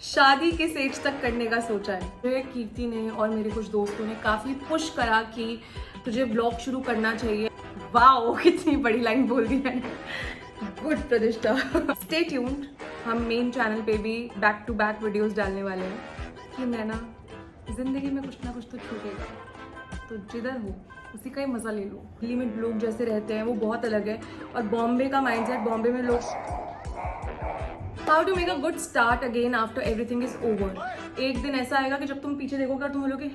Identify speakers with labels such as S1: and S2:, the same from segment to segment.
S1: शादी किस एज तक करने का सोचा है? मुझे कीर्ति ने और मेरे कुछ दोस्तों ने काफ़ी पुश करा कि तुझे ब्लॉग शुरू करना चाहिए। वाओ, कितनी बड़ी लाइन बोल दी मैंने। गुड प्रतिष्ठा। स्टे ट्यून्ड, हम मेन चैनल पे भी बैक टू बैक वीडियोस डालने वाले हैं कि नैना, जिंदगी में कुछ ना कुछ तो छूटेगा, तो जिधर हो उसी का ही मज़ा ले लो। दिल्ली में लोग जैसे रहते हैं वो बहुत अलग है, और बॉम्बे का माइंडसेट, बॉम्बे में लोग how to make a good start again after everything is over. एक दिन ऐसा आएगा कि जब तुम पीछे देखोगे और तुम बोलोगे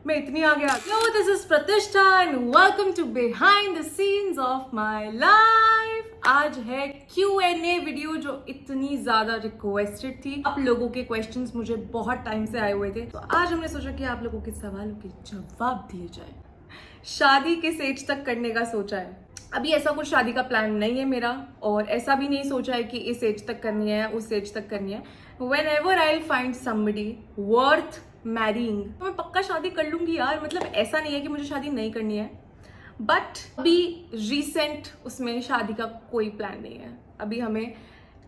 S1: मैं इतनी आगे आ गई। This is Pratishtha and welcome to behind the scenes of my life. आज है Q&A वीडियो जो इतनी ज्यादा रिक्वेस्टेड थी। आप लोगों के क्वेश्चंस मुझे बहुत टाइम से आए हुए थे, तो आज हमने सोचा कि आप लोगों के सवालों के जवाब दिए जाए। शादी किस एज तक करने का सोचा है? अभी ऐसा कुछ शादी का प्लान नहीं है मेरा, और ऐसा भी नहीं सोचा है कि इस एज तक करनी है उस एज तक करनी है। When ever I find somebody worth marrying, तो मैं पक्का शादी कर लूंगी यार। मतलब ऐसा नहीं है कि मुझे शादी नहीं करनी है, बट अभी रिसेंट उसमें शादी का कोई प्लान नहीं है। अभी हमें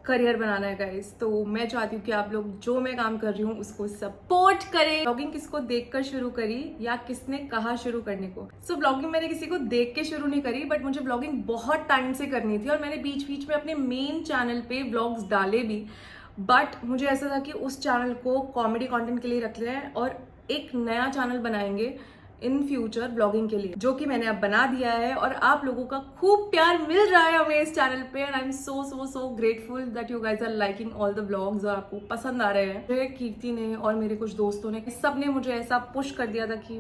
S1: करियर बनाना है गाइस, तो मैं चाहती हूँ कि आप लोग जो मैं काम कर रही हूँ उसको सपोर्ट करें। ब्लॉगिंग किसको देखकर शुरू करी या किसने कहा शुरू करने को? सो ब्लॉगिंग मैंने किसी को देख के शुरू नहीं करी, बट मुझे ब्लॉगिंग बहुत टाइम से करनी थी, और मैंने बीच बीच में अपने मेन चैनल पे ब्लॉग्स डाले भी, बट मुझे ऐसा था कि उस चैनल को कॉमेडी कंटेंट के लिए रख लिया है और एक नया चैनल बनाएंगे इन फ्यूचर ब्लॉगिंग के लिए, जो कि मैंने अब बना दिया है। और आप लोगों का खूब प्यार मिल रहा है हमें इस चैनल पे, and I am so grateful that you guys are liking all the blogs, और आपको पसंद आ रहे हैं। मुझे कीर्ति ने और मेरे कुछ दोस्तों ने, सब ने मुझे ऐसा पुश कर दिया था कि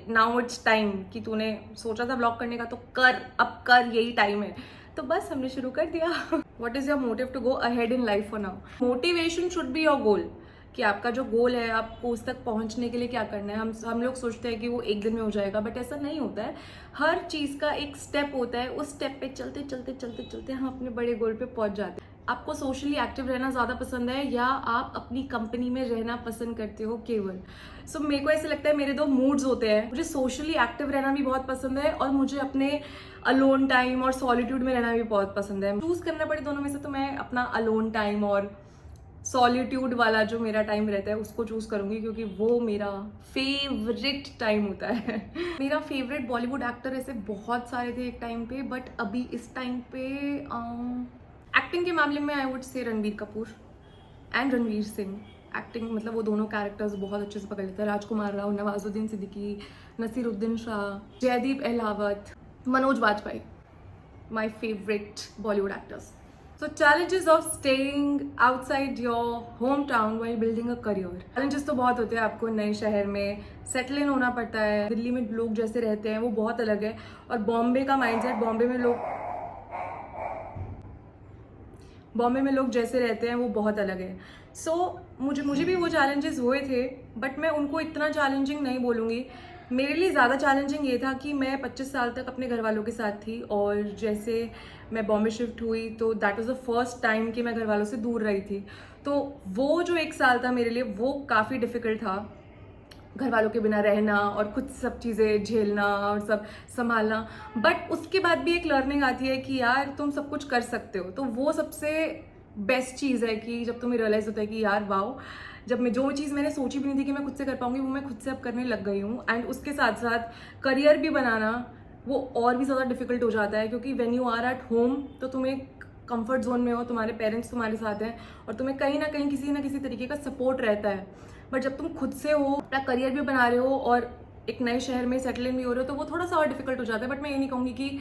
S1: नाउ इट्स टाइम, कि तूने सोचा था ब्लॉग करने का तो कर, अब कर, यही टाइम है। तो बस हमने शुरू कर दिया। What is your motive to go ahead in life for now? Motivation should be your goal, कि आपका जो गोल है आपको उस तक पहुंचने के लिए क्या करना है। हम लोग सोचते हैं कि वो एक दिन में हो जाएगा, बट ऐसा नहीं होता है। हर चीज़ का एक स्टेप होता है, उस स्टेप पे चलते चलते चलते चलते हम अपने बड़े गोल पे पहुंच जाते हैं। आपको सोशली एक्टिव रहना ज़्यादा पसंद है या आप अपनी कंपनी में रहना पसंद करते हो केवल? सो मेरे को ऐसे लगता है मेरे दो मूड्स होते हैं। मुझे सोशली एक्टिव रहना भी बहुत पसंद है, और मुझे अपने अलोन टाइम और सॉलिट्यूड में रहना भी बहुत पसंद है। चूज करना पड़े दोनों में से, तो मैं अपना अलोन टाइम और सॉलिट्यूड वाला जो मेरा टाइम रहता है उसको चूज करूंगी, क्योंकि वो मेरा फेवरेट टाइम होता है। मेरा फेवरेट बॉलीवुड एक्टर ऐसे बहुत सारे थे एक टाइम पे, बट अभी इस टाइम पे एक्टिंग के मामले में I would say Ranbir Kapoor and Ranveer Singh. Acting मतलब वो दोनों कैरेक्टर्स बहुत अच्छे से पकड़ लेते हैं। Rajkummar Rao, Nawazuddin Siddiqui, Naseeruddin Shah, Jaideep Ahlawat, Manoj Bajpayee, my favourite Bollywood actors. So challenges of staying outside your hometown while building a career. Challenges तो बहुत होते हैं, आपको नए शहर में सेटल इन होना पड़ता है। दिल्ली में लोग जैसे रहते हैं वो बहुत अलग है, और बॉम्बे का माइंडसेट, बॉम्बे में लोग जैसे रहते हैं वो बहुत अलग है। सो मुझे भी वो चैलेंजेस हुए थे, बट मैं उनको इतना चैलेंजिंग नहीं बोलूँगी। मेरे लिए ज़्यादा चैलेंजिंग ये था कि मैं 25 साल तक अपने घर वालों के साथ थी, और जैसे मैं बॉम्बे शिफ्ट हुई तो that was the first time कि मैं घर वालों से दूर रही थी। तो वो जो एक साल था मेरे लिए वो काफ़ी डिफ़िकल्ट था, घर वालों के बिना रहना और खुद सब चीज़ें झेलना और सब संभालना। बट उसके बाद भी एक लर्निंग आती है कि यार तुम सब कुछ कर सकते हो। तो वो सबसे बेस्ट चीज़ है कि जब तुम्हें रियलाइज़ होता है कि यार वाओ, जब मैं जो चीज़ मैंने सोची भी नहीं थी कि मैं खुद से कर पाऊंगी, वो मैं खुद से अब करने लग गई हूँ। एंड उसके साथ साथ करियर भी बनाना वो और भी ज़्यादा डिफिकल्ट हो जाता है, क्योंकि when you are at home तो तुम्हें कंफर्ट जोन में हो, तुम्हारे पेरेंट्स तुम्हारे साथ हैं, और तुम्हें कहीं ना कहीं किसी ना किसी तरीके का सपोर्ट रहता है। बट जब तुम खुद से हो, अपना करियर भी बना रहे हो और एक नए शहर में सेटल इन भी हो रहे हो, तो वो थोड़ा सा और डिफिकल्ट हो जाता है। बट मैं ये नहीं कहूँगी कि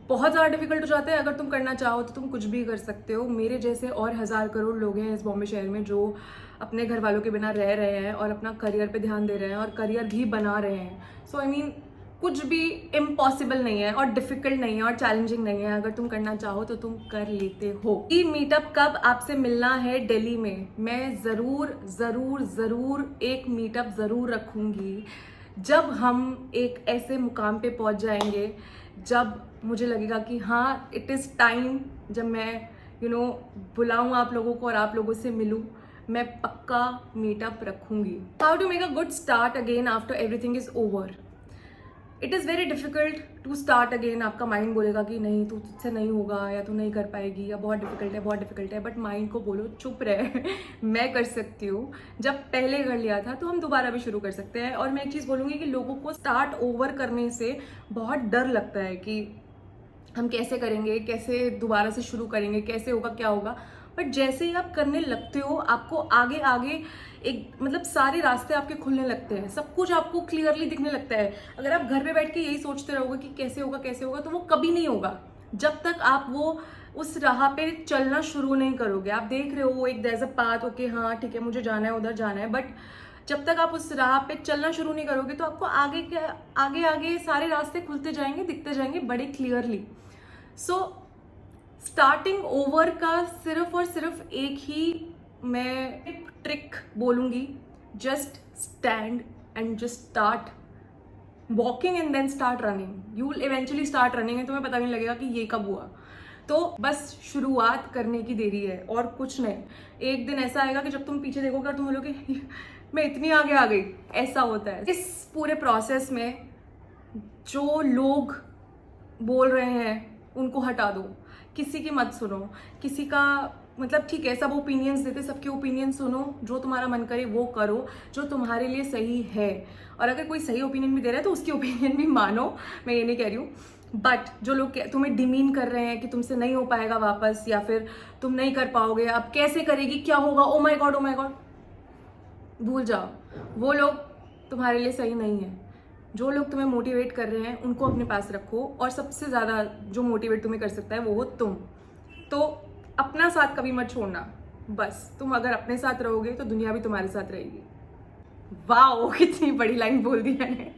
S1: बहुत ज़्यादा डिफिकल्ट हो जाता है। अगर तुम करना चाहो तो तुम कुछ भी कर सकते हो। मेरे जैसे और 1000 करोड़ लोग हैं इस बॉम्बे शहर में जो अपने घर वालों के बिना रह रहे हैं और अपना करियर पे ध्यान दे रहे हैं और करियर भी बना रहे हैं। सो आई मीन कुछ भी इम्पॉसिबल नहीं है और डिफिकल्ट नहीं है और चैलेंजिंग नहीं है। अगर तुम करना चाहो तो तुम कर लेते हो। ये मीटअप कब आपसे मिलना है दिल्ली में? मैं ज़रूर एक मीटअप ज़रूर रखूँगी जब हम एक ऐसे मुकाम पे पहुँच जाएंगे जब मुझे लगेगा कि हाँ इट इज़ टाइम, जब मैं बुलाऊँ आप लोगों को और आप लोगों से मिलूँ। मैं पक्का मीटअप रखूँगी। How to make a good start again after everything is over. It is very difficult to start again. आपका माइंड बोलेगा कि नहीं, तू तुझसे नहीं होगा, या तू नहीं कर पाएगी, या बहुत डिफिकल्ट है, बहुत डिफिकल्ट है। बट माइंड को बोलो चुप रहे मैं कर सकती हूँ। जब पहले कर लिया था तो हम दोबारा भी शुरू कर सकते हैं। और मैं एक चीज़ बोलूँगी कि लोगों को स्टार्ट ओवर करने से बहुत डर लगता है कि हम कैसे करेंगे, कैसे दोबारा से शुरू करेंगे, कैसे होगा, क्या होगा। बट जैसे ही आप करने लगते हो, आपको आगे आगे एक मतलब सारे रास्ते आपके खुलने लगते हैं, सब कुछ आपको क्लियरली दिखने लगता है। अगर आप घर पे बैठ के यही सोचते रहोगे कि कैसे होगा कैसे होगा, तो वो कभी नहीं होगा जब तक आप वो उस राह पे चलना शुरू नहीं करोगे। आप देख रहे हो वो एक there is a path, okay हाँ ठीक है मुझे जाना है, उधर जाना है, बट जब तक आप उस राह पे चलना शुरू नहीं करोगे तो आपको आगे आगे सारे रास्ते खुलते जाएंगे, दिखते जाएंगे बड़े क्लियरली। सो स्टार्टिंग ओवर का सिर्फ और सिर्फ एक ही मैं ट्रिक बोलूँगी, just stand and just start walking and then start running. You will eventually start running and तुम्हें पता नहीं लगेगा कि ये कब हुआ। तो बस शुरुआत करने की देरी है और कुछ नहीं। एक दिन ऐसा आएगा कि जब तुम पीछे देखोगे और तुम बोलोगे मैं इतनी आगे आ गई, ऐसा होता है। इस पूरे प्रोसेस में जो लोग बोल रहे हैं उनको हटा दो, किसी की मत सुनो, किसी का मतलब ठीक है सब ओपिनियंस देते, सबके ओपिनियन सुनो, जो तुम्हारा मन करे वो करो, जो तुम्हारे लिए सही है। और अगर कोई सही ओपिनियन भी दे रहा है तो उसकी ओपिनियन भी मानो, मैं ये नहीं कह रही हूँ। बट जो लोग तुम्हें डिमीन कर रहे हैं कि तुमसे नहीं हो पाएगा वापस, या फिर तुम नहीं कर पाओगे, अब कैसे करेगी, क्या होगा, ओ माय गॉड, भूल जाओ, वो लोग तुम्हारे लिए सही नहीं है। जो लोग तुम्हें मोटिवेट कर रहे हैं उनको अपने पास रखो, और सबसे ज़्यादा जो मोटिवेट तुम्हें कर सकता है वो हो तुम। तो अपना साथ कभी मत छोड़ना। बस तुम अगर अपने साथ रहोगे तो दुनिया भी तुम्हारे साथ रहेगी। वाओ, कितनी बड़ी लाइन बोल दी मैंने।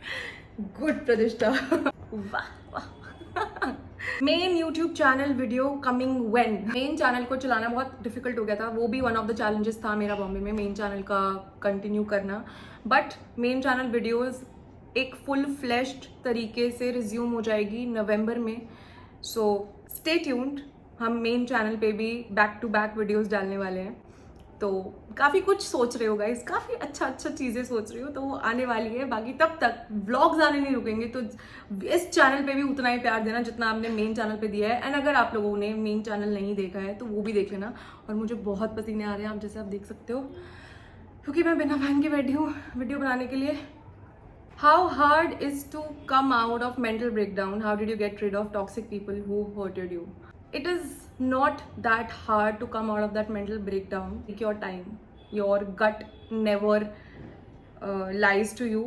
S1: गुड प्रतिष्ठा। वाह वाह। Main YouTube channel video coming when. Main channel को चलाना बहुत डिफिकल्ट हो गया था, वो भी वन ऑफ द चैलेंजेस था मेरा बॉम्बे में, मेन चैनल का कंटिन्यू करना। बट मेन चैनल वीडियोस एक फुल फ्लैश्ड तरीके से रिज्यूम हो जाएगी नवंबर में। So stay tuned. हम मेन चैनल पे भी बैक टू बैक वीडियोस डालने वाले हैं। तो काफ़ी कुछ सोच रहे हो गाइस, काफ़ी अच्छा चीज़ें सोच रही हो, तो वो आने वाली है। बाकी तब तक व्लॉग्स आने नहीं रुकेंगे, तो इस चैनल पे भी उतना ही प्यार देना जितना आपने मेन चैनल पे दिया है। एंड अगर आप लोगों ने मेन चैनल नहीं देखा है तो वो भी देख लेना। और मुझे बहुत पसीने आ रहे हैं, आप जैसे आप देख सकते हो, क्योंकि मैं बिना पहन के बैठी हूँ वीडियो बनाने के लिए। How hard is to come out of mental breakdown? How did you get rid of toxic people who hurted you? It is not that hard to come out of that mental breakdown. Take your time. Your gut never lies to you.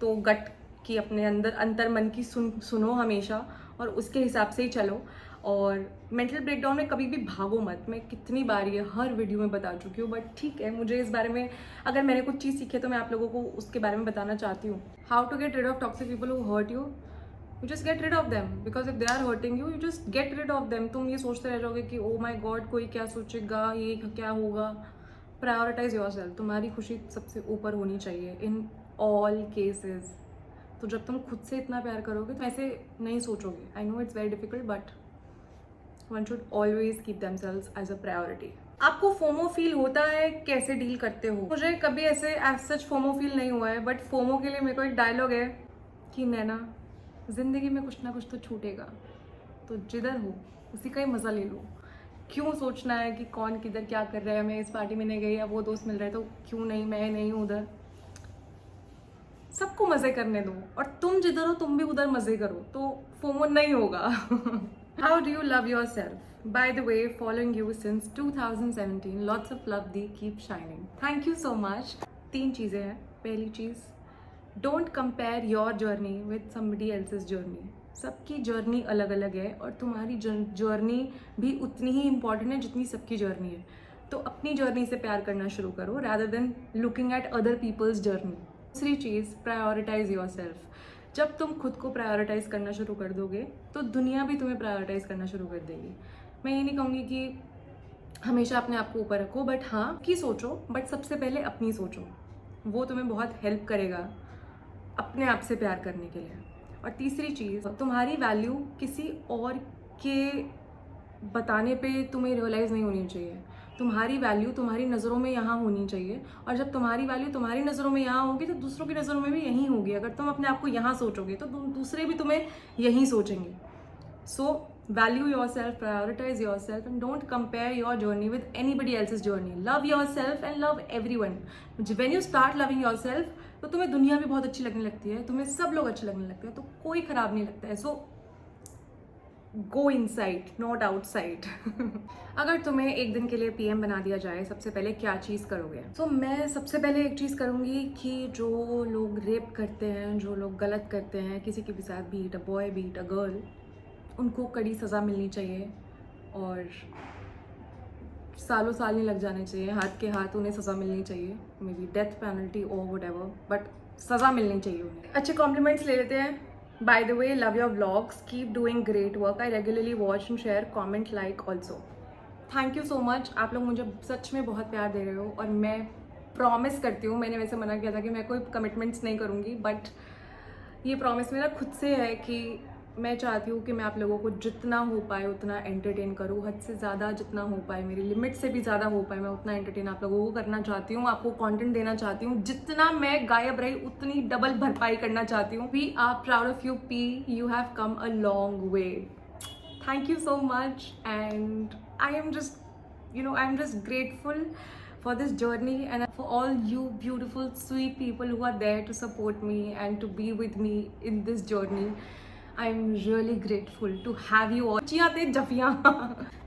S1: तो gut की अपने अंदर अंतर मन की सुनो हमेशा, और उसके हिसाब से ही चलो। और मेंटल ब्रेकडाउन में कभी भी भागो मत। मैं कितनी बार ये हर वीडियो में बता चुकी हूँ, बट ठीक है, मुझे इस बारे में अगर मैंने कुछ चीज़ सीखी है तो मैं आप लोगों को उसके बारे में बताना चाहती हूँ। How to get rid of toxic people who hurt you? You just get rid of them, because if they are hurting you, you just get rid of them. तुम ये सोचते रह जाओगे कि ओ माई गॉड कोई क्या सोचेगा, ये क्या होगा। Prioritize yourself. तुम्हारी खुशी सबसे ऊपर होनी चाहिए इन ऑल केसेस। तो जब तुम खुद से इतना प्यार करोगे तो ऐसे नहीं सोचोगे। I know it's very difficult, but one should always keep themselves as a priority. आपको फोमो फील होता है, कैसे डील करते हो? मुझे कभी ऐसे एज सच फोमो फील नहीं हुआ है, बट फोमो के लिए मेरे को एक डायलॉग है कि नैना, जिंदगी में कुछ ना कुछ तो छूटेगा, तो जिधर हो उसी का ही मज़ा ले लो। क्यों सोचना है कि कौन किधर क्या कर रहा है, मैं इस पार्टी में नहीं गई या वो दोस्त मिल रहा है तो क्यों नहीं, मैं नहीं हूँ उधर। सबको मज़े करने दो, और तुम जिधर हो तुम भी उधर मज़े करो, तो फोमो नहीं होगा। How do you love yourself? By the way, following you since 2017. Lots of love, Dee. Keep shining. Thank you so much. 3 चीज़ें हैं। पहली चीज़, don't compare your journey with somebody else's journey. सबकी जर्नी अलग अलग है, और तुम्हारी जर्नी भी उतनी ही इम्पॉर्टेंट है जितनी सबकी जर्नी है। तो अपनी जर्नी से प्यार करना शुरू करो, rather than looking at other people's journey. दूसरी चीज़, prioritize yourself. जब तुम खुद को प्रायोरिटाइज करना शुरू कर दोगे तो दुनिया भी तुम्हें प्रायोरिटाइज करना शुरू कर देगी। मैं ये नहीं कहूँगी कि हमेशा अपने आप को ऊपर रखो, बट हाँ कि सोचो, बट सबसे पहले अपनी सोचो। वो तुम्हें बहुत हेल्प करेगा अपने आप से प्यार करने के लिए। और तीसरी चीज़, तुम्हारी वैल्यू किसी और के बताने पे तुम्हें रियलाइज़ नहीं होनी चाहिए। तुम्हारी वैल्यू तुम्हारी नज़रों में यहाँ होनी चाहिए, और जब तुम्हारी वैल्यू तुम्हारी नज़रों में यहाँ होगी तो दूसरों की नज़रों में भी यहीं होगी। अगर तुम अपने आप को यहाँ सोचोगे तो दूसरे भी तुम्हें यहीं सोचेंगे। So value yourself, prioritize yourself, and don't compare your journey with anybody else's journey. Love yourself and love everyone. When you start loving yourself, तो तुम्हें दुनिया भी बहुत अच्छी लगने लगती है, तुम्हें सब लोग अच्छे लगने लगते हैं, तो कोई खराब नहीं लगता है। So go inside, not outside. अगर तुम्हें एक दिन के लिए PM बना दिया जाए, सबसे पहले क्या चीज़ करोगे? तो मैं सबसे पहले एक चीज़ करूँगी कि जो लोग रेप करते हैं, जो लोग गलत करते हैं किसी के भी साथ, beat a boy beat a girl, उनको कड़ी सज़ा मिलनी चाहिए, और सालों साल नहीं लग जाने चाहिए, हाथ के हाथ उन्हें सज़ा मिलनी चाहिए, मे बी डेथ पेनल्टी और व्हाटएवर, बट सज़ा मिलनी चाहिए उन्हें। अच्छे कॉम्प्लीमेंट्स ले लेते हैं। By the way, love your vlogs, keep doing great work, I regularly watch and share, comment, like also. Thank you so much, आप लोग मुझे सच में बहुत प्यार दे रहे हो, और मैं प्रॉमिस करती हूँ, मैंने वैसे मना किया था कि मैं कोई कमिटमेंट्स नहीं करूँगी, बट ये प्रॉमिस मेरा खुद से है कि मैं चाहती हूँ कि मैं आप लोगों को जितना हो पाए उतना एंटरटेन करूँ, हद से ज़्यादा जितना हो पाए, मेरी लिमिट से भी ज़्यादा हो पाए, मैं उतना एंटरटेन आप लोगों को करना चाहती हूँ, आपको कंटेंट देना चाहती हूँ। जितना मैं गायब रही उतनी डबल भरपाई करना चाहती हूँ। We are proud of you P, you have come a long way. Thank you so much, and I am just grateful for this journey and for all you beautiful sweet people who are there to support me and to be with me in this journey. I'm really grateful to have you all.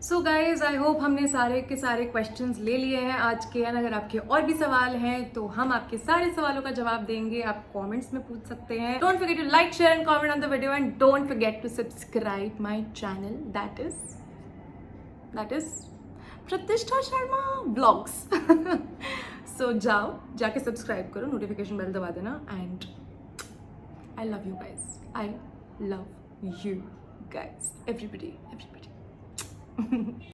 S1: So guys, I hope हमने सारे के सारे questions ले लिए हैं आज के, और अगर आपके और भी सवाल हैं तो हम आपके सारे सवालों का जवाब देंगे, आप comments में पूछ सकते हैं। Don't forget to like, share and comment on the video, and don't forget to subscribe my channel. That is प्रतिष्ठा शर्मा ब्लॉग्स। सो जाके सब्सक्राइब करो, नोटिफिकेशन बेल दबा देना, and I love you guys, I love you guys, everybody.